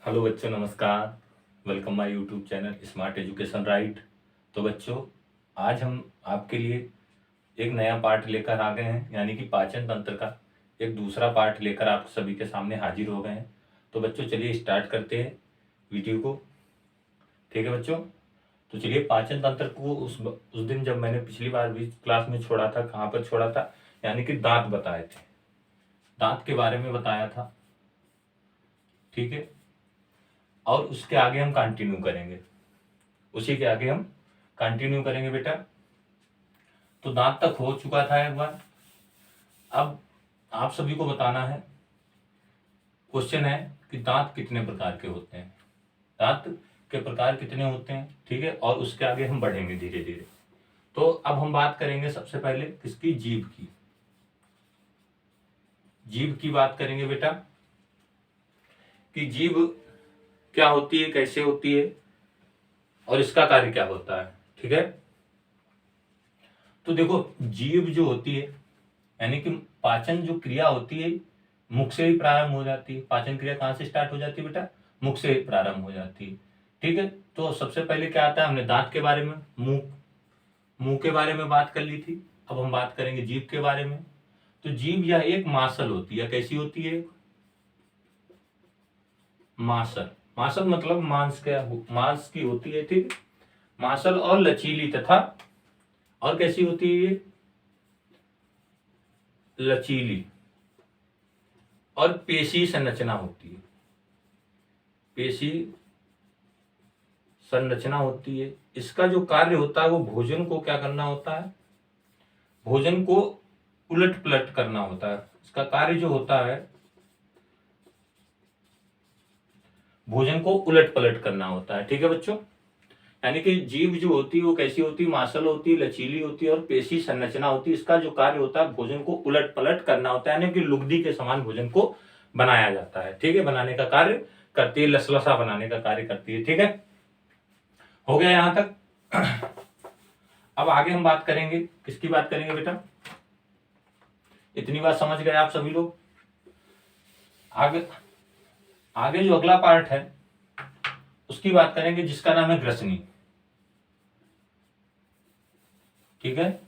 Hello बच्चों, नमस्कार। Welcome my YouTube channel smart education right. तो बच्चों, आज हम आपके लिए एक नया पार्ट लेकर आ गए हैं, यानी कि पाचन तंत्र का एक दूसरा पार्ट लेकर आप सभी के सामने हाजिर हो गए हैं। तो बच्चों, चलिए स्टार्ट करते हैं वीडियो को। ठीक है बच्चों, तो चलिए पाचन तंत्र को उस दिन जब मैंने पिछली बार भी क्लास में छोड़ा था, कहाँ पर छोड़ा था, यानी कि दांत बताए थे, दांत के बारे में बताया था। ठीक है, और उसके आगे हम कंटिन्यू करेंगे, उसी के आगे हम कंटिन्यू करेंगे बेटा। तो दांत तक हो चुका था एक बार। अब आप सभी को बताना है, क्वेश्चन है कि दांत कितने प्रकार के होते हैं, दांत के प्रकार कितने होते हैं। ठीक है, और उसके आगे हम बढ़ेंगे धीरे धीरे। तो अब हम बात करेंगे सबसे पहले किसकी, जीभ की। जीभ की बात करेंगे बेटा कि जीभ क्या होती है, कैसे होती है, और इसका कार्य क्या होता है। ठीक है, तो देखो, जीभ जो होती है, यानी कि पाचन जो क्रिया होती है मुख से ही प्रारंभ हो जाती है। पाचन क्रिया कहाँ से स्टार्ट हो जाती है बेटा, मुख से ही प्रारंभ हो जाती है। ठीक है, तो सबसे पहले क्या आता है, हमने दांत के बारे में, मुंह मुंह के बारे में बात कर ली थी। अब हम बात करेंगे जीभ के बारे में। तो जीभ यह एक मांसल होती है। कैसी होती है, मांसल। मांसल मतलब मांस, क्या मांस की होती है। ठीक, मांसल और लचीली, तथा और कैसी होती है ये, लचीली और पेशी संरचना होती है। पेशी संरचना होती है। इसका जो कार्य होता है वो भोजन को क्या करना होता है, भोजन को उलट पलट करना होता है। इसका कार्य जो होता है भोजन को उलट पलट करना होता है। ठीक है बच्चों, यानी कि जीभ जो होती है वो कैसी होती है, मांसल होती है, लचीली होती है और पेशी संरचना होती है। इसका जो कार्य होता है भोजन को उलट पलट करना होता है, यानी कि लुगदी के समान भोजन को बनाया जाता है। ठीक है, बनाने का कार्य करती है, लसलसा बनाने का कार्य करती है। ठीक है, हो गया यहां तक। अब आगे हम बात करेंगे, किसकी बात करेंगे बेटा, इतनी बात समझ गए आप सभी लोग। आगे आगे जो अगला पार्ट है उसकी बात करेंगे, जिसका नाम है ग्रसनी। ठीक है,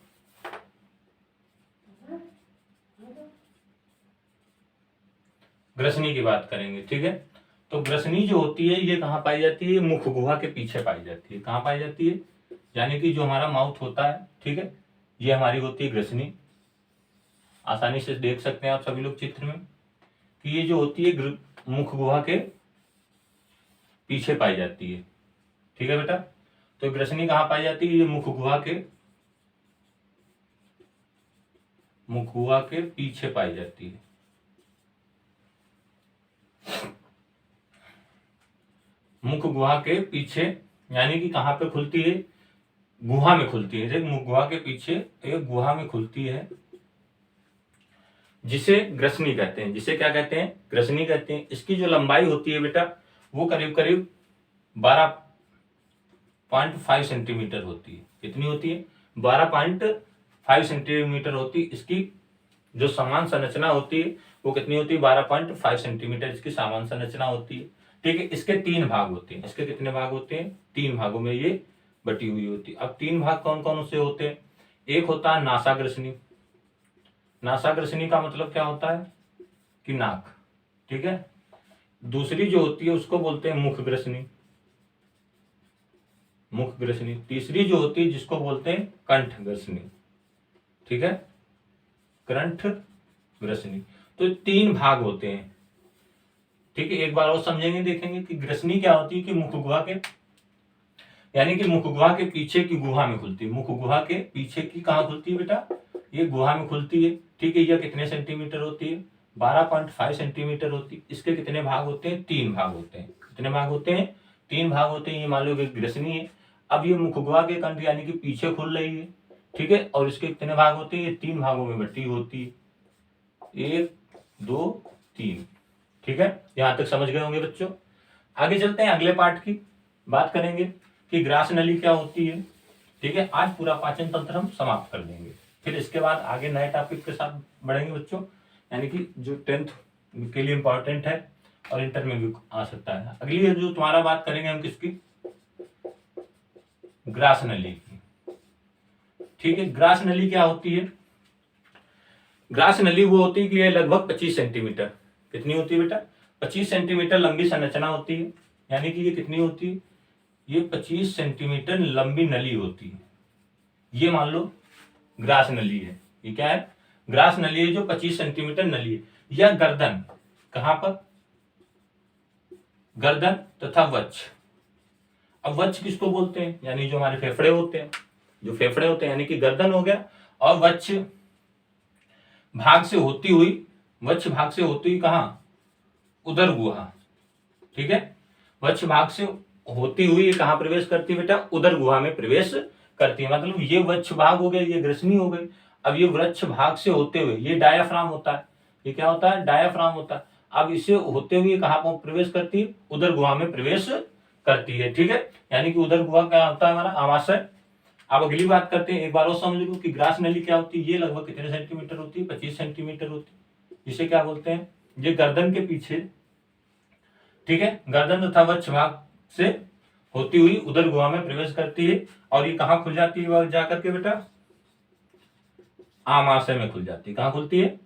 ग्रसनी की बात करेंगे। ठीक है, तो ग्रसनी जो होती है ये कहाँ पाई जाती है, मुख गुहा के पीछे पाई जाती है। कहाँ पाई जाती है, यानी कि जो हमारा माउथ होता है, ठीक है, ये हमारी होती है ग्रसनी। आसानी से देख सकते हैं आप सभी लोग चित्र में कि ये जो होती है मुख गुहा के पीछे पाई जाती है। ठीक है बेटा, तो ग्रसनी कहाँ पाई जाती है, ये मुख गुहा के पीछे पाई जाती है। मुख गुहा के पीछे, यानी कि कहाँ पे खुलती है, गुहा में खुलती है। मुख गुहा के पीछे एक गुहा में खुलती है, जिसे ग्रसनी कहते हैं। जिसे क्या कहते हैं, ग्रसनी कहते हैं। इसकी जो लंबाई होती है बेटा वो करीब करीब 12.5 सेंटीमीटर होती है। कितनी होती है, 12.5 सेंटीमीटर होती है। इसकी जो समान संरचना होती है वो कितनी होती है, 12.5 सेंटीमीटर इसकी समान संरचना होती है। ठीक है, इसके 3 भाग होते हैं। इसके कितने भाग होते हैं, 3 भागों में ये बटी हुई होती है। अब 3 भाग कौन कौन से होते हैं, एक होता है नासाग्रसनी। नासाग्रसनी का मतलब क्या होता है कि नाक। ठीक है, दूसरी जो होती है उसको बोलते हैं मुखग्रसनी, मुखग्रसनी। तीसरी जो होती है जिसको बोलते हैं कंठग्रसनी। ठीक है, कंठग्रसनी। तो 3 भाग होते हैं। ठीक है, एक बार और समझेंगे, देखेंगे कि ग्रसनी क्या होती है कि मुख गुहा के, यानी कि मुख गुहा के पीछे की गुहा में खुलती है। मुख गुहा के पीछे की कहाँ खुलती है बेटा, ये गुहा में खुलती है। ठीक है, यह कितने सेंटीमीटर होती है, 12.5 सेंटीमीटर होती है। इसके कितने भाग होते हैं, 3 भाग होते हैं। कितने भाग होते हैं, 3 भाग होते हैं। ये मान लो कि ग्रसनी है। अब ये मुख गुहा के कंठ यानी कि पीछे खुल रही है। ठीक है, और इसके कितने भाग होते हैं, ये 3 भागों में बटी होती है, 1 2 3। ठीक है, यहां तक समझ गए होंगे बच्चों। आगे चलते हैं, अगले पार्ट की बात करेंगे कि ग्रास नली क्या होती है। ठीक है, आज पूरा पाचन तंत्र हम समाप्त कर देंगे, फिर इसके बाद आगे नए टॉपिक के साथ बढ़ेंगे बच्चों, यानी कि जो 10th के लिए इंपॉर्टेंट है और इंटर में भी आ सकता है। अगली है जो तुम्हारा बात करेंगे हम किसकी, ग्रास नली की। ठीक है, ग्रास नली क्या होती है? ग्रास नली वो होती है कि ये लगभग 25 सेंटीमीटर, कितनी होती है बेटा, 25 सेंटीमीटर लंबी संरचना होती है। यानी कि ये कितनी होती है, ये 25 सेंटीमीटर लंबी नली होती है। ये मान लो ग्रास नली है। ये क्या है, ग्रास नली है जो 25 सेंटीमीटर नली है। या गर्दन, कहां पर, गर्दन तथा वक्ष। अब वक्ष किसको बोलते हैं, यानी जो हमारे फेफड़े होते हैं, जो फेफड़े होते हैं, यानी कि गर्दन हो गया। और वक्ष भाग से होती हुई, वक्ष भाग से होती हुई कहां, उदर गुहा। ठीक है, वक्ष भाग से होती हुई कहां प्रवेश करती है बेटा, उदर गुहा में प्रवेश करती है। मतलब ये वक्ष भाग हो गया, ये ग्रसनी हो गई। अब ये वृक्ष भाग से होते हुए, ये डायाफ्राम होता है, ये क्या होता है, डायाफ्राम होता है। अब इसे होते हुए कहां प्रवेश करती है, उदर गुहा में प्रवेश करती है। ठीक है, यानी कि उदर गुहा क्या होता है हमारा, आमाशय। अब अगली बात करते हैं, एक बार और समझ लो कि ग्रास नली क्या होती है। ये लगभग कितने सेंटीमीटर होती है, 25 सेंटीमीटर होती है। इसे क्या बोलते हैं, ये गर्दन के पीछे, ठीक है, गर्दन तथा वक्ष भाग से होती हुई उदर गुहा में प्रवेश करती है। और ये कहां खुल जाती है जाकर के बेटा, आमाशय में खुल जाती है। कहां खुलती है,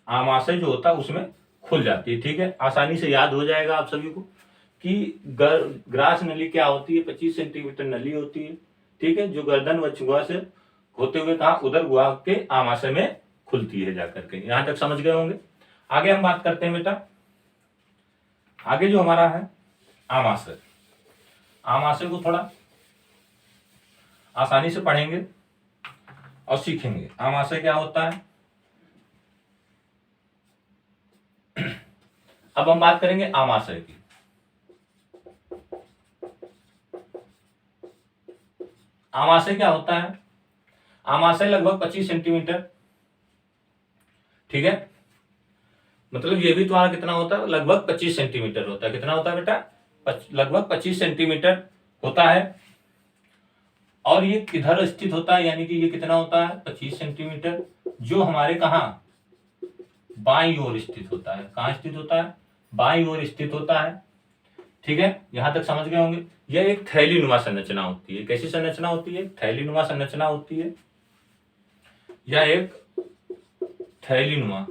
आमाशय जो होता है उसमें खुल जाती है। ठीक है, आसानी से याद हो जाएगा आप सभी को कि ग्रास नली क्या होती है, 25 सेंटीमीटर नली होती है। ठीक है, जो गर्दन वक्ष गुहा से होते हुए कहा, उदर गुहा के आमाशय में खुलती है जाकर के। यहां तक समझ गए होंगे। आगे हम बात करते हैं बेटा, आगे जो हमारा है आमाशय। आमाशय को थोड़ा आसानी से पढ़ेंगे और सीखेंगे। आमाशय क्या होता है, अब हम बात करेंगे आमाशय की। आमाशय क्या होता है, आमाशय लगभग 25 सेंटीमीटर, ठीक है, मतलब ये भी तुम्हारा कितना होता है, लगभग 25 सेंटीमीटर होता है। कितना होता है बेटा, लगभग 25 सेंटीमीटर होता है। और ये किधर स्थित होता है, यानी कि ये कितना होता है, 25 सेंटीमीटर, जो हमारे कहा बाईं ओर स्थित होता है। कहां स्थित होता है, बाईं ओर स्थित होता है। ठीक है, यहां तक समझ गए होंगे। यह एक थैलीनुमा संरचना होती है। कैसी संरचना होती है, थैलीनुमा संरचना होती है। यह एक थैलीनुमा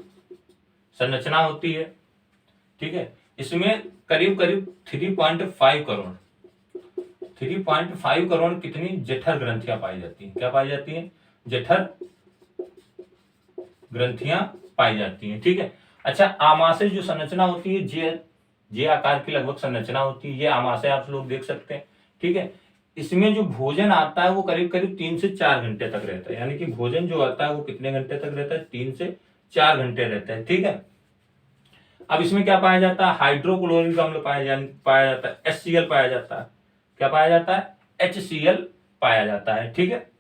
संरचना होती है। ठीक है, इसमें करीब करीब 3.5 करोड़ 3.5 करोड़ कितनी जठर ग्रंथियां पाई जाती हैं। क्या पाई जाती हैं, जठर ग्रंथियां पाई जाती हैं। ठीक है, अच्छा, आमाशय जो संरचना होती है, जे आकार की लगभग संरचना होती है। ये आमाशय आप लोग देख सकते हैं। ठीक है, इसमें जो भोजन आता है वो करीब करीब 3 से 4 घंटे तक रहता है। यानी कि भोजन जो आता है वो कितने घंटे तक रहता है, 3 से 4 घंटे रहता है। ठीक है, अब इसमें क्या पाया जाता है, हाइड्रोक्लोरिक अम्ल पाया जाता है, HCl पाया जाता है। क्या पाया जाता है, HCl पाया जाता है। ठीक है,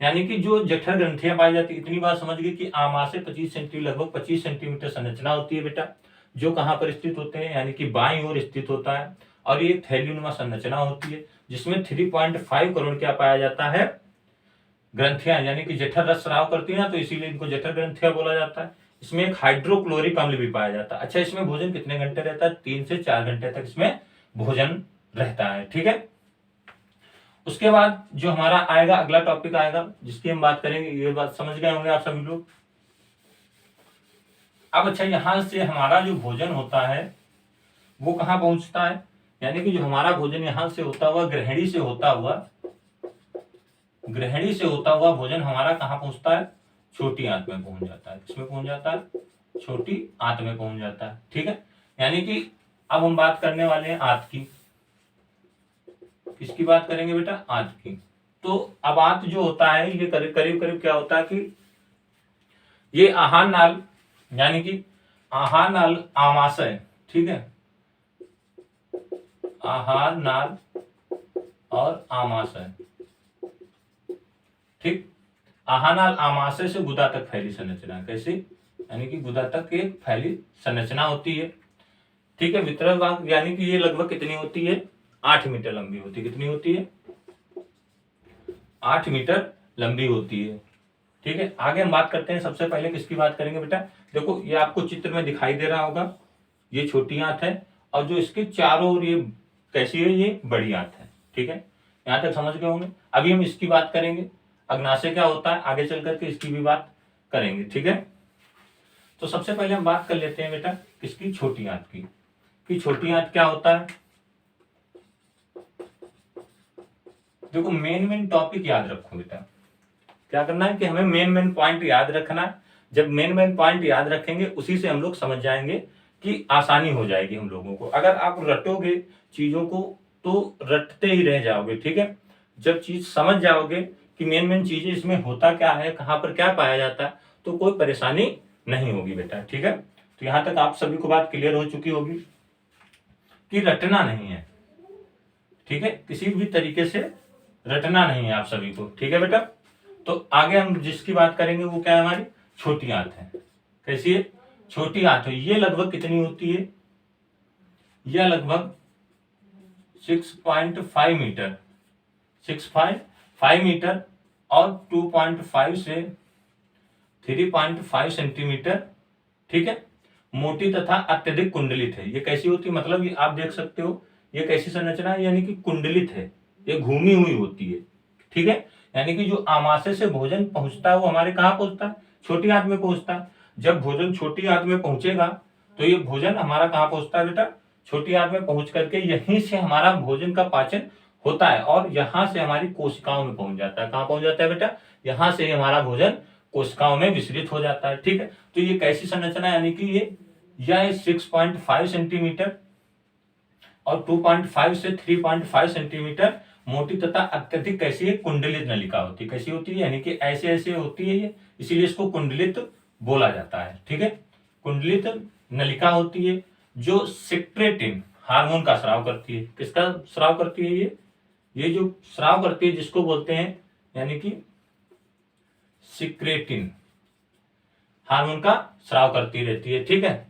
यानी कि जो जठर ग्रंथियां पाई जाती है। इतनी बात समझ गए कि आमाशय 25 सेंटीमीटर, लगभग 25 सेंटीमीटर संरचना होती है बेटा, जो कहां पर स्थित होते हैं, यानी कि बाईं ओर स्थित होता है। और ये थैलीनुमा संरचना होती है, जिसमें 3.5 करोड़ क्या पाया जाता है, ग्रंथियां, यानी कि जठर रस स्राव करती है ना, तो इसीलिए इनको जठर ग्रंथियां बोला जाता है। इसमें एक हाइड्रोक्लोरिक अम्ल भी पाया जाता है। अच्छा, इसमें भोजन कितने घंटे रहता है, 3 से 4 घंटे तक इसमें भोजन रहता है। ठीक है, उसके बाद जो हमारा आएगा अगला टॉपिक आएगा जिसकी हम बात करेंगे। ये बात समझ गए होंगे आप सभी लोग। अब अच्छा, यहां से हमारा जो भोजन होता है वो कहां पहुंचता है, यानी कि जो हमारा भोजन यहां से होता हुआ ग्रहणी से होता हुआ भोजन हमारा कहां पहुंचता है, छोटी आंत में पहुंच जाता है। किसमें पहुंच जाता है, छोटी आंत में पहुंच जाता है। ठीक है, यानी कि अब हम बात करने वाले हैं आंत की। किसकी बात करेंगे बेटा, आंत की। तो अब आंत जो होता है ये करीब करीब क्या होता है कि ये आहार नाल, यानी कि आहार नाल आमाशय, ठीक है, आहार नाल और आमाशय, ठीक, आहार नाल आमाशय से गुदा तक फैली संरचना। कैसी, यानी कि गुदा तक एक फैली संरचना होती है। ठीक है, वितरण भाग, यानी कि ये लगभग कितनी होती है, 8 मीटर लंबी होती है। कितनी होती है, 8 मीटर लंबी होती है। ठीक है, आगे हम बात करते हैं। सबसे पहले किसकी बात करेंगे बेटा, देखो ये आपको चित्र में दिखाई दे रहा होगा, ये छोटी आंत है और जो इसके चारों ओर ये कैसी है, ये बड़ी आंत है। ठीक है, यहां तक समझ गए होंगे। अभी हम इसकी बात करेंगे, अग्नाशय क्या होता है, आगे चल करके इसकी भी बात करेंगे। ठीक है, तो सबसे पहले हम बात कर लेते हैं बेटा किसकी, छोटी आंत की, कि छोटी आंत क्या होता है। देखो मेन टॉपिक याद रखो बेटा, क्या करना है कि हमें मेन पॉइंट याद रखना है। जब मेन पॉइंट याद रखेंगे उसी से हम लोग समझ जाएंगे कि आसानी हो जाएगी हम लोगों को। अगर आप रटोगे चीजों को तो रटते ही रह जाओगे। ठीक है, जब चीज समझ जाओगे कि मेन चीजें इसमें होता क्या है, कहां पर क्या पाया जाता है, तो कोई परेशानी नहीं होगी बेटा। ठीक है, तो यहां तक आप सभी को बात क्लियर हो चुकी होगी कि रटना नहीं है। ठीक है, किसी भी तरीके से रटना नहीं है आप सभी को। ठीक है बेटा, तो आगे हम जिसकी बात करेंगे वो क्या है, हमारी छोटी आंत है। कैसी है, छोटी आंत है। ये लगभग कितनी होती है, यह लगभग 6.5 मीटर, 6.5 मीटर और 2.5 से 3.5 सेंटीमीटर। ठीक है, मोटी तथा अत्यधिक कुंडलित है। ये कैसी होती है, मतलब ये आप देख सकते हो ये कैसी संरचना है, यानी कि कुंडलित है, ये घूमी हुई होती है। ठीक है, यानी कि जो आमाशय से भोजन पहुंचता है वो हमारे कहाँ पहुंचता है, छोटी आंत में पहुंचता है। जब भोजन छोटी आंत में पहुंचेगा तो ये भोजन हमारा कहाँ पहुंचता है बेटा, छोटी आंत में पहुंच करके यहीं से हमारा भोजन का पाचन होता है और यहां से हमारी कोशिकाओं में पहुंच जाता है। कहां पहुंच जाता है बेटा, यहां से हमारा भोजन कोशिकाओं में विसरित हो जाता है। ठीक है, तो ये कैसी संरचना है, यानी कि यह 6.5 सेंटीमीटर और 2.5 से 3.5 सेंटीमीटर मोटी तथा अत्यधिक कैसी है, कुंडलित नलिका होती है। कैसी होती है, यानी कि ऐसे ऐसे होती है ये, इसीलिए इसको कुंडलित बोला जाता है। ठीक है, कुंडलित नलिका होती है जो सिक्रेटिन हार्मोन का स्राव करती है। किसका स्राव करती है, ये जो स्राव करती है जिसको बोलते हैं यानी कि सिक्रेटिन हार्मोन का स्राव करती रहती है। ठीक है,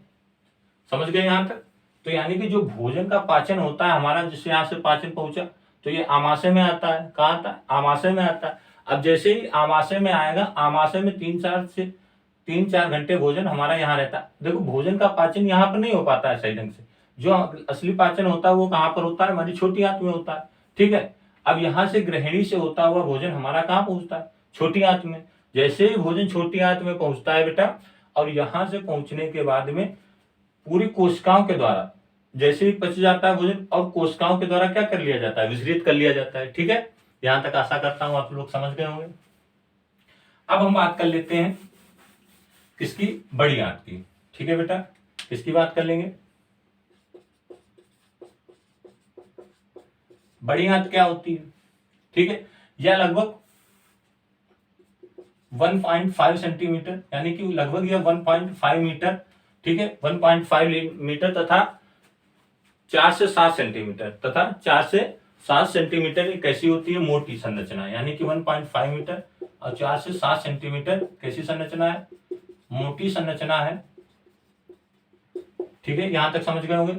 समझ गए यहां तक। तो यानी कि जो भोजन का पाचन होता है हमारा, जिससे यहां से पाचन पहुंचा तो ये आमाशय में आता है। कहां आता है, आमाशय में आता है। अब जैसे ही आमाशय में आएगा, आमाशय में 3-4 घंटे भोजन हमारा यहाँ रहता है। देखो भोजन का पाचन यहाँ पर नहीं हो पाता है सही ढंग से। जो असली पाचन होता है वो कहाँ पर होता है, हमारी छोटी आंत में होता है। ठीक है, अब यहाँ से ग्रहणी से होता हुआ भोजन हमारा कहाँ पहुंचता है, छोटी आंत में। जैसे ही भोजन छोटी आंत में पहुंचता है बेटा, और यहां से पहुंचने के बाद में पूरी कोशिकाओं के द्वारा जैसे ही पच जाता है भोजन, और कोशिकाओं के द्वारा क्या कर लिया जाता है, विसर्जित कर लिया जाता है। ठीक है, यहां तक आशा करता हूं आप लोग समझ गए होंगे। अब हम बात कर लेते हैं किसकी, बड़ी आंत की। ठीक है बेटा, किसकी बात कर लेंगे, बड़ी आंत क्या होती है। ठीक है, यह लगभग 1.5 सेंटीमीटर, यानी कि लगभग यह 1.5 मीटर। ठीक है, 1.5 मीटर तथा 4 से 7 सेंटीमीटर, तथा 4 से 7 सेंटीमीटर एक कैसी होती है, मोटी संरचना, यानी कि 1.5 मीटर और 4 से 7 सेंटीमीटर कैसी संरचना है, मोटी संरचना है। ठीक है, यहां तक समझ गए होंगे।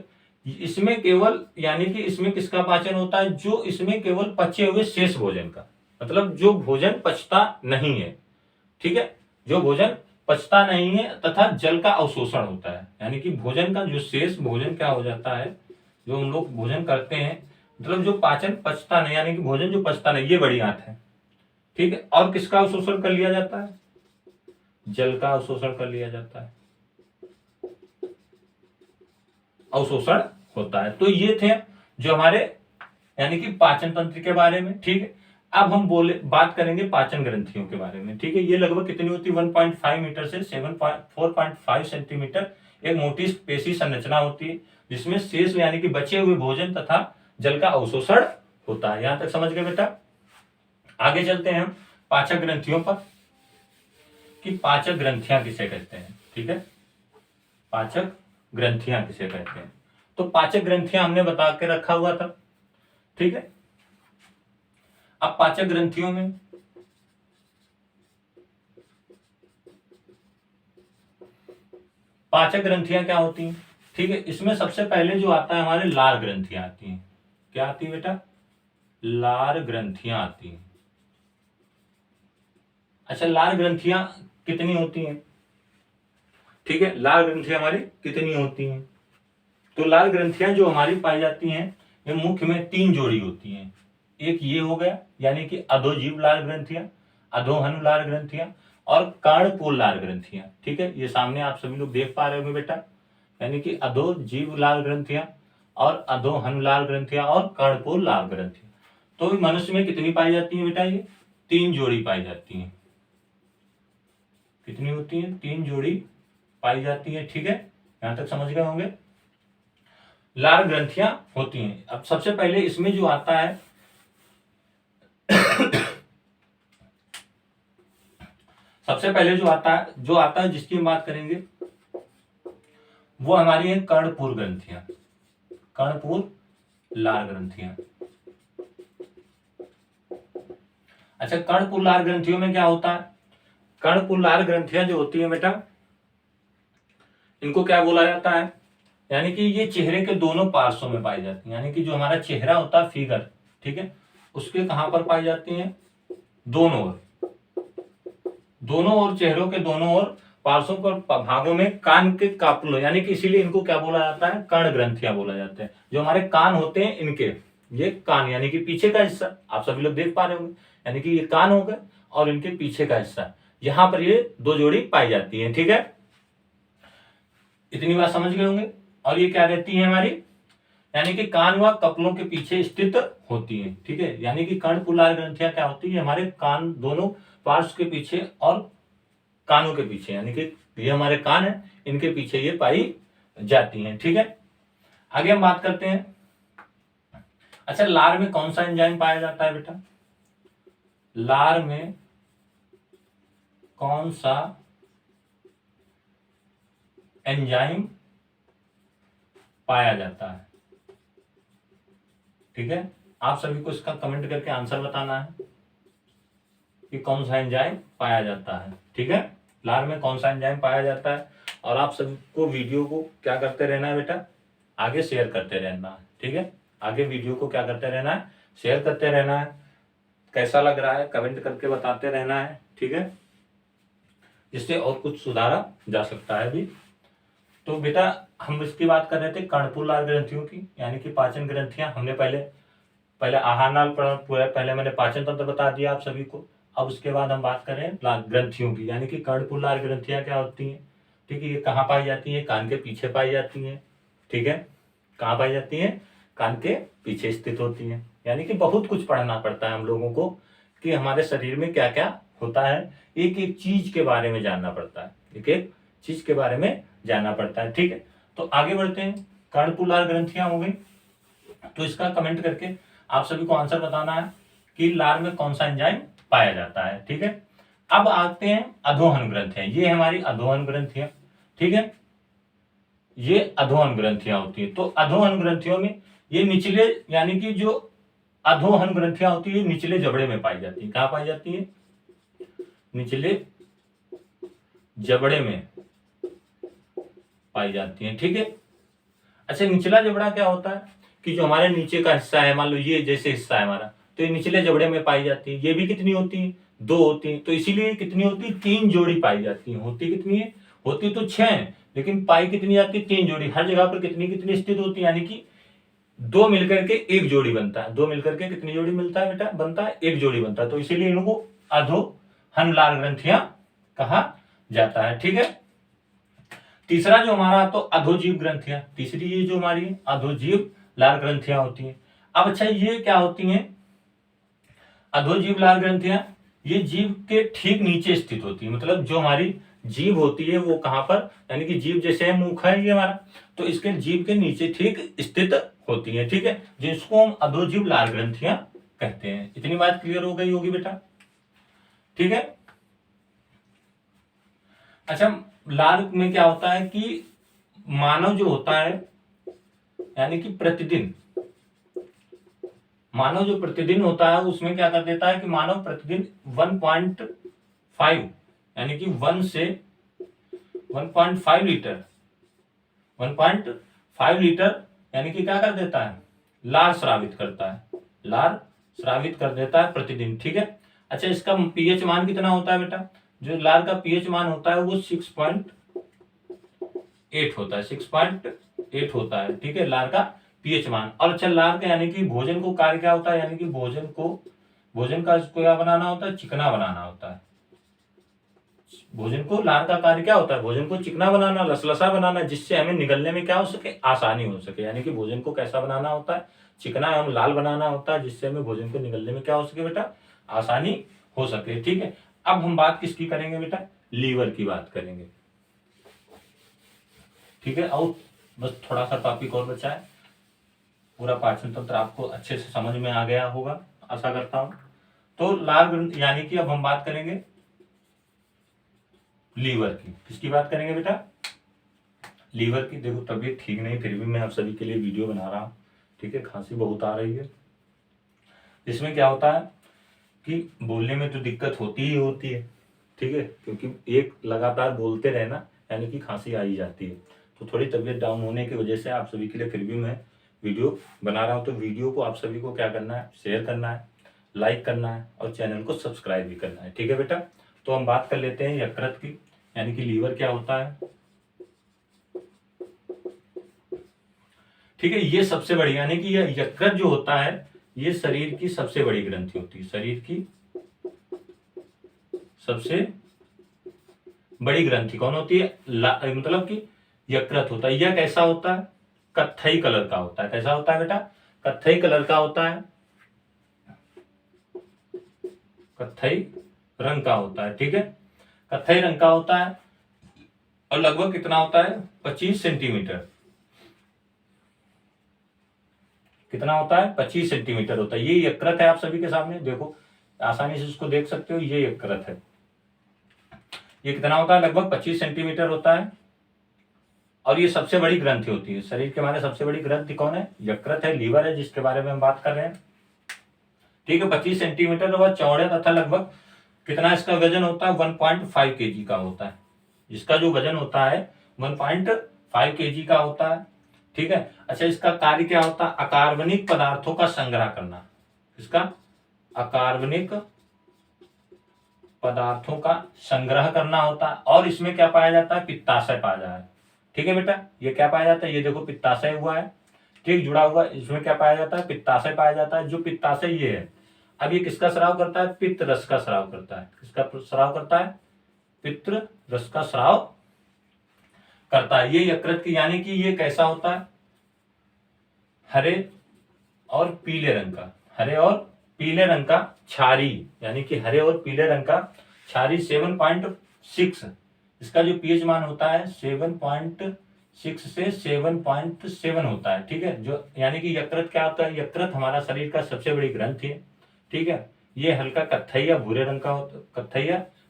इसमें केवल यानी कि इसमें किसका पाचन होता है, जो इसमें केवल पचे हुए शेष भोजन का, मतलब जो भोजन पचता नहीं है। ठीक है, जो भोजन पचता नहीं है तथा जल का अवशोषण होता है, यानी कि भोजन का जो शेष भोजन क्या हो जाता है, जो हम लोग भोजन करते हैं, मतलब जो पाचन पचता नहीं, यानी कि भोजन जो पचता नहीं, ये बड़ी आंत है। ठीक है, और किसका अवशोषण कर लिया जाता है, जल का अवशोषण कर लिया जाता है, अवशोषण होता है। तो ये थे जो हमारे यानी कि पाचन तंत्र के बारे में। ठीक है, अब हम बात करेंगे पाचन ग्रंथियों के बारे में। ठीक है, ये लगभग कितनी होती है, 1.5 मीटर से 4.5 सेंटीमीटर एक मोटी पेशी संरचना होती है, जिसमें शेष यानी कि बचे हुए भोजन तथा जल का अवशोषण होता है। यहां तक समझ गए बेटा। आगे चलते हैं हम पाचक ग्रंथियों पर, कि पाचक ग्रंथियां किसे कहते हैं। ठीक है, पाचक ग्रंथियां किसे कहते हैं, तो पाचक ग्रंथियां हमने बता के रखा हुआ था। ठीक है, अब पाचक ग्रंथियों में पाचक ग्रंथियां क्या होती हैं। ठीक है, इसमें सबसे पहले जो आता है हमारे लार ग्रंथियां आती हैं। क्या आती है बेटा, लार ग्रंथियां आती हैं। अच्छा, लार ग्रंथियां कितनी होती हैं। ठीक है, लार ग्रंथियां हमारी कितनी होती हैं, तो लाल ग्रंथियां जो हमारी पाई जाती हैं ये मुख्य में 3 जोड़ी होती हैं। एक ये हो गया यानी कि अधोजीव लाल ग्रंथियां, अधोहनु लाल ग्रंथियां और कर्णपूर लाल ग्रंथियां। ठीक है, ये सामने आप सभी लोग देख पा रहे होंगे बेटा, यानी कि अधोजीव लाल ग्रंथियां और अधोहनु लाल ग्रंथियां और कर्णपूर लाल ग्रंथियां। तो मनुष्य में कितनी पाई जाती है बेटा? ये 3 जोड़ी पाई जाती है। कितनी होती है? 3 जोड़ी पाई जाती है। ठीक है, यहां तक समझ गए होंगे। लाल ग्रंथियां होती हैं। अब सबसे पहले इसमें जो आता है सबसे पहले जो आता है जिसकी हम बात करेंगे वो हमारी है कर्णपूर ग्रंथियां, कर्णपूर लाल ग्रंथियां। अच्छा, कर्णपूर लाल ग्रंथियों में क्या होता है? कर्णपूर लाल ग्रंथियां जो होती है बेटा, इनको क्या बोला जाता है? यानी कि ये चेहरे के दोनों पार्श्वों में पाई जाती है। यानी कि जो हमारा चेहरा होता है, फिगर, ठीक है, उसके कहां पर पाई जाती है? दोनों ओर, दोनों ओर, चेहरों के दोनों ओर पार्श्वों पर भागों में कान के कापलों, यानी कि इसीलिए इनको क्या बोला जाता है? कर्ण ग्रंथियां बोला जाते हैं। जो हमारे कान होते हैं इनके, ये कान यानी कि पीछे का हिस्सा, आप सभी लोग देख पा रहे होंगे, यानी कि ये कान हो गए और इनके पीछे का हिस्सा, यहां पर ये 2 जोड़ी पाई जाती है। ठीक है, इतनी बात समझ गए होंगे। और ये क्या रहती है हमारी? यानी कि कान व कपलों के पीछे स्थित होती है। ठीक है, यानी कि कर्णपूर लाल ग्रंथियां क्या होती है? हमारे कान दोनों पार्श्व के पीछे और कानों के पीछे, यानी कि ये हमारे कान है, इनके पीछे ये पाई जाती हैं। ठीक है, आगे हम बात करते हैं। अच्छा, लार में कौन सा एंजाइम पाया जाता है बेटा? लार में कौन सा एंजाइम पाया जाता है? ठीक है, आप सभी को इसका कमेंट करके आंसर बताना है कि कौन सा एंजाइम पाया जाता है। ठीक है, लार में कौन सा एंजाइम पाया जाता है। और आप सभी को वीडियो को क्या करते रहना है बेटा? आगे शेयर करते रहना है। ठीक है, आगे वीडियो को क्या करते रहना है? शेयर करते रहना है। कैसा लग रहा है कमेंट करके बताते रहना है। ठीक है, जिससे और कुछ सुधारा जा सकता है भी। तो बेटा हम इसकी बात कर रहे थे कर्णपूर लाल ग्रंथियों की, यानी कि पाचन ग्रंथियां। हमने पहले आहार नाल पहले मैंने पाचन तंत्र बता दिया आप सभी को। अब उसके बाद हम बात करें ग्रंथियों की, यानी कि कर्णपूर लाल ग्रंथियां क्या होती हैं। ठीक है, ये कहाँ पाई जाती है? कान के पीछे पाई जाती है। ठीक है, कहाँ पाई जाती है? कान के पीछे स्थित होती है। यानी कि बहुत कुछ पढ़ना पड़ता है हम लोगों को कि हमारे शरीर में क्या क्या होता है, एक एक चीज के बारे में जानना पड़ता है, एक एक चीज के बारे में जानना पड़ता है। ठीक है, तो आगे बढ़ते हैं। कर्णपूर लाल ग्रंथियां हो गई, तो इसका कमेंट करके आप सभी को आंसर बताना है कि लार में कौन सा एंजाइम पाया जाता है। ठीक है, अब आते हैं अधोहन ग्रंथियां। ये हमारी अधोहन ग्रंथियां। ठीक है, ये अधोहन ग्रंथियां होती है। तो अधोहन ग्रंथियों में ये निचले, यानी कि जो अधोहन ग्रंथियां होती है निचले जबड़े में पाई जाती है। कहां पाई जाती है? निचले जबड़े में पाई जाती है। ठीक है, अच्छा, निचला जबड़ा क्या होता है कि जो हमारे नीचे का हिस्सा है, मान लो ये जैसे हिस्सा है हमारा, तो ये निचले जबड़े में पाई जाती है। ये भी कितनी होती है? 2 होती है। तो इसीलिए कितनी होती है? 3 जोड़ी पाई जाती है। होती कितनी है? होती तो 6 है, लेकिन पाई कितनी जाती है? 3 जोड़ी। हर जगह पर कितनी कितनी स्थित होती है? यानी कि 2 मिलकर के 1 जोड़ी बनता है। 2 मिलकर के कितनी जोड़ी मिलता है बेटा? बनता है 1 जोड़ी बनता है। तो इसीलिए इनको अधोहन लाल ग्रंथियां कहा जाता है। ठीक है, तीसरा जो हमारा तो अधोजीव ग्रंथियां। तीसरी ये जो हमारी अधोजीव लाल ग्रंथियां होती हैं। अब अच्छा, ये क्या होती हैं? अधोजीव लाल ग्रंथियां ये जीभ के ठीक नीचे स्थित होती है। मतलब जो हमारी जीभ होती है वो कहां पर, यानी कि जीभ जैसे है, मुख है ये हमारा, तो इसके जीभ के नीचे ठीक स्थित होती है। ठीक है, जिसको हम अधोजीव लाल ग्रंथियां कहते हैं। इतनी बात क्लियर हो गई होगी बेटा? ठीक है, अच्छा, लाल में क्या होता है कि मानव जो होता है, यानी कि मानव जो प्रतिदिन होता है उसमें क्या कर देता है कि मानव प्रतिदिन 1.5, यानी कि 1 से 1.5 लीटर, 1.5 लीटर यानी कि क्या कर देता है? लार स्रावित करता है। लार स्रावित कर देता है प्रतिदिन। ठीक है, अच्छा, इसका पीएच मान कितना होता है बेटा? जो लार का पीएच मान होता है वो 6.8 होता है। 6.8 8 होता है, ठीक है, लार का पीएच मान। और अच्छा लार का यानी कि भोजन को कार्य क्या होता है, यानी कि भोजन का इसको क्या बनाना होता है, चिकना बनाना होता है। भोजन को लार का कार्य क्या होता है, भोजन को चिकना बनाना, लसलसा बनाना, जिससे हमें निगलने में क्या हो सके, आसानी हो सके। यानी कि भोजन को कैसा बनाना होता है, चिकना एवं लाल बनाना होता है, जिससे हमें भोजन को निगलने में क्या हो सके बेटा, आसानी हो सके, ठीक है। अब हम बात किसकी करेंगे बेटा, लीवर की बात करेंगे, ठीक है। और बस थोड़ा सा टॉपिक और बचा है, पूरा पाचन तंत्र आपको अच्छे से समझ में आ गया होगा, आशा करता हूं। तो लार ग्रंथि यानी कि अब हम बात करेंगे लीवर की। किसकी बात करेंगे बेटा, लीवर की। देखो तबीयत ठीक नहीं, फिर भी मैं आप सभी के लिए वीडियो बना रहा हूँ, ठीक है। खांसी बहुत आ रही है। इसमें क्या होता है कि बोलने में तो दिक्कत होती ही होती है, ठीक है, क्योंकि एक लगातार बोलते रहना यानी कि खांसी आ ही जाती है। तो थोड़ी तबीयत डाउन होने की वजह से आप सभी के लिए फिर भी मैं वीडियो बना रहा हूँ। तो वीडियो को आप सभी को क्या करना है, शेयर करना है, लाइक करना है और चैनल को सब्सक्राइब भी करना है, ठीक है बेटा। तो हम बात कर लेते हैं यकृत की, यानी कि लीवर क्या होता है, ठीक है। ये सबसे बड़ी यानी कि यह यकृत जो होता है ये शरीर की सबसे बड़ी ग्रंथि होती है, शरीर की सबसे बड़ी ग्रंथि कौन होती है, मतलब कि यकृत होता है। यह कैसा होता है, कत्थई कलर का होता है। कैसा होता है बेटा, कत्थई कलर का होता है, कत्थई रंग का होता है, ठीक है। कत्थई रंग का होता है और लगभग कितना होता है, 25 सेंटीमीटर। कितना होता है, 25 सेंटीमीटर होता है। ये यकृत है, आप सभी के सामने देखो, आसानी से इसको देख सकते हो, ये यकृत है। ये कितना होता है, लगभग 25 सेंटीमीटर होता है। और ये सबसे बड़ी ग्रंथि होती है शरीर के। हमारे सबसे बड़ी ग्रंथि कौन है, यकृत है, लीवर है, जिसके बारे में हम बात कर रहे हैं, ठीक है। 25 सेंटीमीटर और चौड़े तथा लगभग कितना इसका वजन होता है, 1.5 kg का होता है। इसका जो वजन होता है 1.5 kg का होता है, ठीक है। अच्छा इसका कार्य क्या होता है, अकार्बनिक पदार्थों का संग्रह करना। इसका अकार्बनिक पदार्थों का संग्रह करना होता है। और इसमें क्या पाया जाता है, पित्ताशय पाया जाता है, ठीक है बेटा। ये क्या पाया जाता है, ये देखो पित्ताशय हुआ है, ठीक, जुड़ा हुआ। इसमें क्या पाया जाता है, पित्ताशय पाया जाता है। जो पित्ताशय ये है, अब ये किसका स्राव करता है, पित्त रस का स्राव करता है। किसका स्राव करता है, पित्त रस का स्राव करता है। ये यकृत की, यानी कि ये कैसा होता है, हरे और पीले रंग का, हरे और पीले रंग का क्षारी, यानी कि हरे और पीले रंग का क्षारी 7.6। इसका जो पीएच मान होता है 7.6 से 7.7 होता है, ठीक है। जो यानी कि यकृत क्या होता है, यकृत हमारा शरीर का सबसे बड़ी ग्रंथि है, ठीक है। ये हल्का कत्थई या भूरे रंग का होता,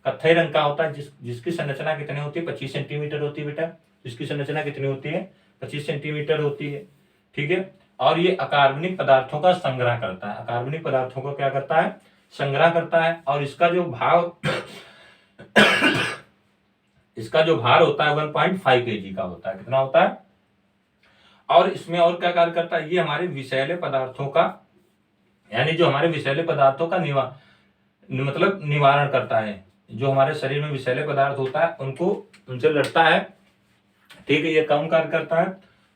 कत्थई रंग का होता है, जिसकी संरचना कितनी होती है, 25 सेंटीमीटर होती है बेटा। जिसकी संरचना कितनी होती है, 25 सेंटीमीटर होती है, ठीक है। और ये अकार्बनिक पदार्थों का संग्रह करता है। अकार्बनिक पदार्थों को क्या करता है, संग्रह करता है। और इसका जो भार होता है 1.5 kg का होता है। कितना होता है, और इसमें और क्या कार्य करता है, ये हमारे विषैले पदार्थों का, यानी जो हमारे विषैले पदार्थों का निवारण करता है। जो हमारे शरीर में विषैले पदार्थ होता है उनसे लड़ता है, ठीक है। ये कौन कार्य करता है,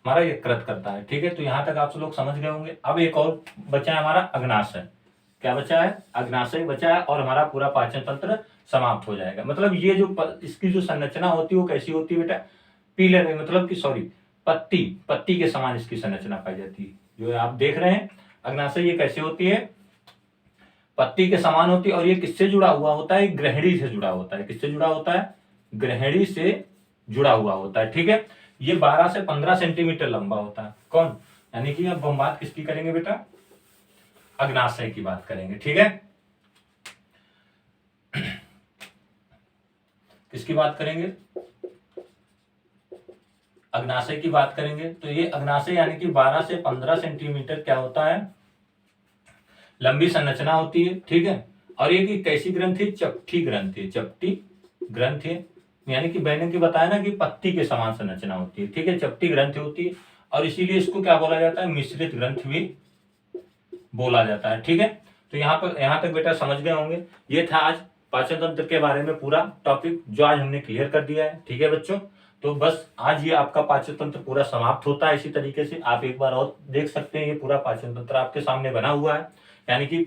हमारा यकृत करता है, ठीक है। तो यहां तक आप लोग समझ गए होंगे। अब एक और बचा है हमारा अग्नाशय। क्या बचा है, अग्नाशय बचा है, और हमारा पूरा पाचन तंत्र समाप्त हो जाएगा। मतलब ये जो इसकी जो संरचना होती है वो कैसी होती है बेटा, पीले मतलब कि पत्ती के समान इसकी संरचना पाई जाती है। जो आप देख रहे हैं अग्नाशय, ये कैसे होती है, पत्ती के समान होती है। और ये किससे जुड़ा हुआ होता है, ग्रहणी से जुड़ा होता है। किससे जुड़ा होता है, ग्रहणी से जुड़ा हुआ होता है, ठीक है। ये 12 से 15 सेंटीमीटर लंबा होता है। कौन, यानी कि अब हम बात किसकी करेंगे बेटा, अग्नाशय की बात करेंगे, ठीक है। किसकी बात करेंगे, अग्नाशय की बात करेंगे। तो ये अग्नाशय यानी कि 12 से 15 सेंटीमीटर क्या होता है, लंबी संरचना होती है, ठीक है। और ये की कैसी ग्रंथि, चपटी ग्रंथि, चपटी ग्रंथि, यानी कि मैंने बताया ना कि पत्ती के समान संरचना होती है, ठीक है, चपटी ग्रंथि होती है। और इसीलिए इसको क्या बोला जाता है, मिश्रित ग्रंथि भी बोला जाता है, ठीक है। तो यहाँ तक बेटा समझ गए होंगे। ये था आज पाचन तंत्र के बारे में पूरा टॉपिक, जो आज हमने क्लियर कर दिया है, ठीक है बच्चों। तो बस आज ये आपका पाचन तंत्र पूरा समाप्त होता है। इसी तरीके से आप एक बार और देख सकते हैं, ये पूरा पाचन तंत्र आपके सामने बना हुआ है, यानी कि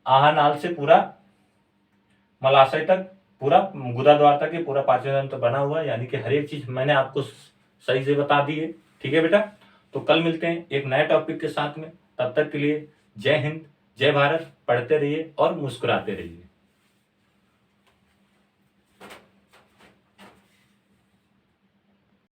आहार नाल से पूरा मलाशय तक, पूरा गुदा द्वार तक ये पूरा पाचन तंत्र बना हुआ है, यानी कि हर एक चीज मैंने आपको सही से बता दी है। ठीक है बेटा, तो कल मिलते हैं एक नए टॉपिक के साथ में। तब तक के लिए जय हिंद, जय भारत। पढ़ते रहिए और मुस्कुराते रहिए।